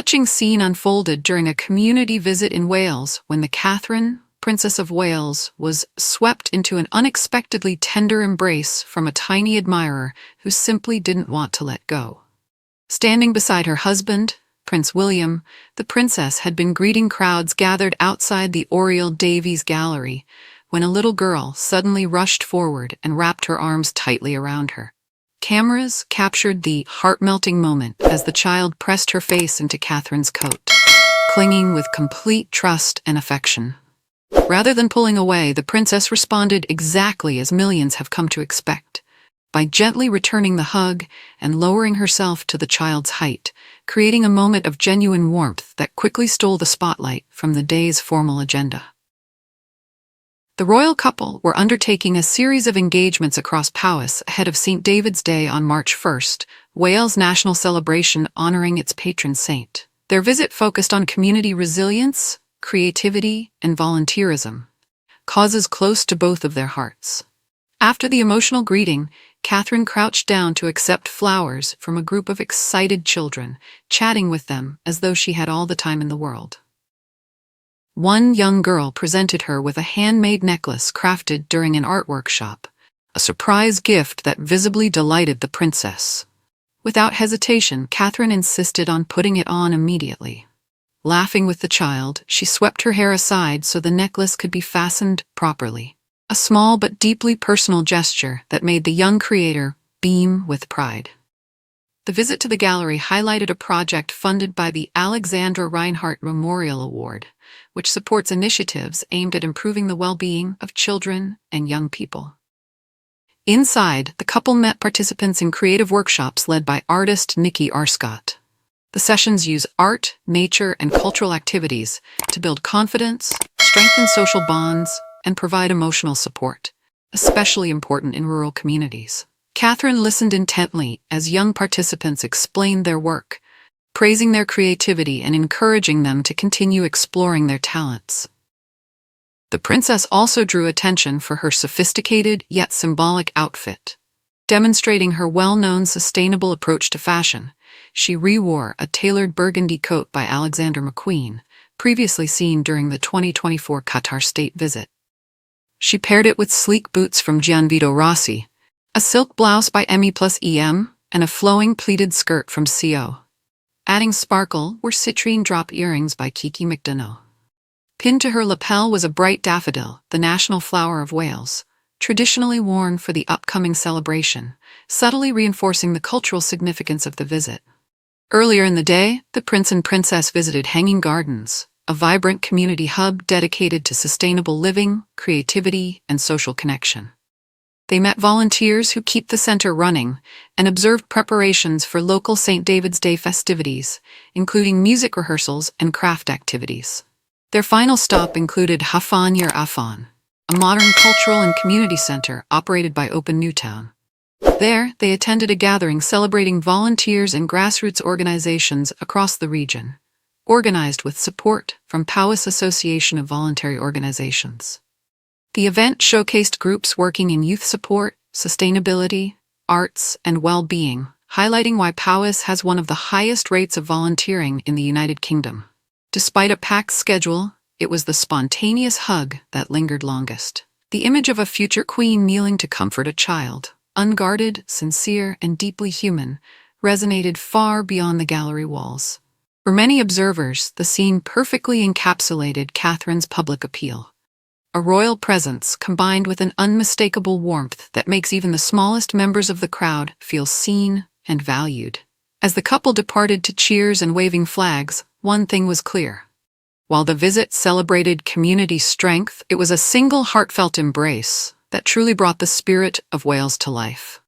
touching scene unfolded during a community visit in Wales when the Catherine, Princess of Wales, was swept into an unexpectedly tender embrace from a tiny admirer who simply didn't want to let go. Standing beside her husband, Prince William, the princess had been greeting crowds gathered outside the Oriel Davies Gallery when a little girl suddenly rushed forward and wrapped her arms tightly around her. Cameras captured the heart-melting moment as the child pressed her face into Catherine's coat, clinging with complete trust and affection. Rather than pulling away, the princess responded exactly as millions have come to expect, by gently returning the hug and lowering herself to the child's height, creating a moment of genuine warmth that quickly stole the spotlight from the day's formal agenda. The royal couple were undertaking a series of engagements across Powys ahead of St. David's Day on March 1st, Wales' national celebration honoring its patron saint. Their visit focused on community resilience, creativity, and volunteerism, causes close to both of their hearts. After the emotional greeting, Catherine crouched down to accept flowers from a group of excited children, chatting with them as though she had all the time in the world. One young girl presented her with a handmade necklace crafted during an art workshop, a surprise gift that visibly delighted the princess. Without hesitation, Catherine insisted on putting it on immediately. Laughing with the child, she swept her hair aside so the necklace could be fastened properly. A small but deeply personal gesture that made the young creator beam with pride. The visit to the gallery highlighted a project funded by the Alexandra Reinhardt Memorial Award, which supports initiatives aimed at improving the well-being of children and young people. Inside, the couple met participants in creative workshops led by artist Nikki Arscott. The sessions use art, nature, and cultural activities to build confidence, strengthen social bonds, and provide emotional support, especially important in rural communities. Catherine listened intently as young participants explained their work, praising their creativity and encouraging them to continue exploring their talents. The princess also drew attention for her sophisticated yet symbolic outfit. Demonstrating her well-known sustainable approach to fashion, she re-wore a tailored burgundy coat by Alexander McQueen, previously seen during the 2024 Qatar state visit. She paired it with sleek boots from Gianvito Rossi, a silk blouse by ME+EM, and a flowing pleated skirt from CO. Adding sparkle were citrine drop earrings by Kiki McDonough. Pinned to her lapel was a bright daffodil, the national flower of Wales, traditionally worn for the upcoming celebration, subtly reinforcing the cultural significance of the visit. Earlier in the day, the prince and princess visited Hanging Gardens, a vibrant community hub dedicated to sustainable living, creativity, and social connection. They met volunteers who keep the center running and observed preparations for local St. David's Day festivities, including music rehearsals and craft activities. Their final stop included Hafan Yer Afan, a modern cultural and community center operated by Open Newtown. There, they attended a gathering celebrating volunteers and grassroots organizations across the region, organized with support from Powys Association of Voluntary Organizations. The event showcased groups working in youth support, sustainability, arts, and well-being, highlighting why Powys has one of the highest rates of volunteering in the United Kingdom. Despite a packed schedule, it was the spontaneous hug that lingered longest. The image of a future queen kneeling to comfort a child, unguarded, sincere, and deeply human, resonated far beyond the gallery walls. For many observers, the scene perfectly encapsulated Catherine's public appeal. A royal presence combined with an unmistakable warmth that makes even the smallest members of the crowd feel seen and valued. As the couple departed to cheers and waving flags, one thing was clear. While the visit celebrated community strength, it was a single heartfelt embrace that truly brought the spirit of Wales to life.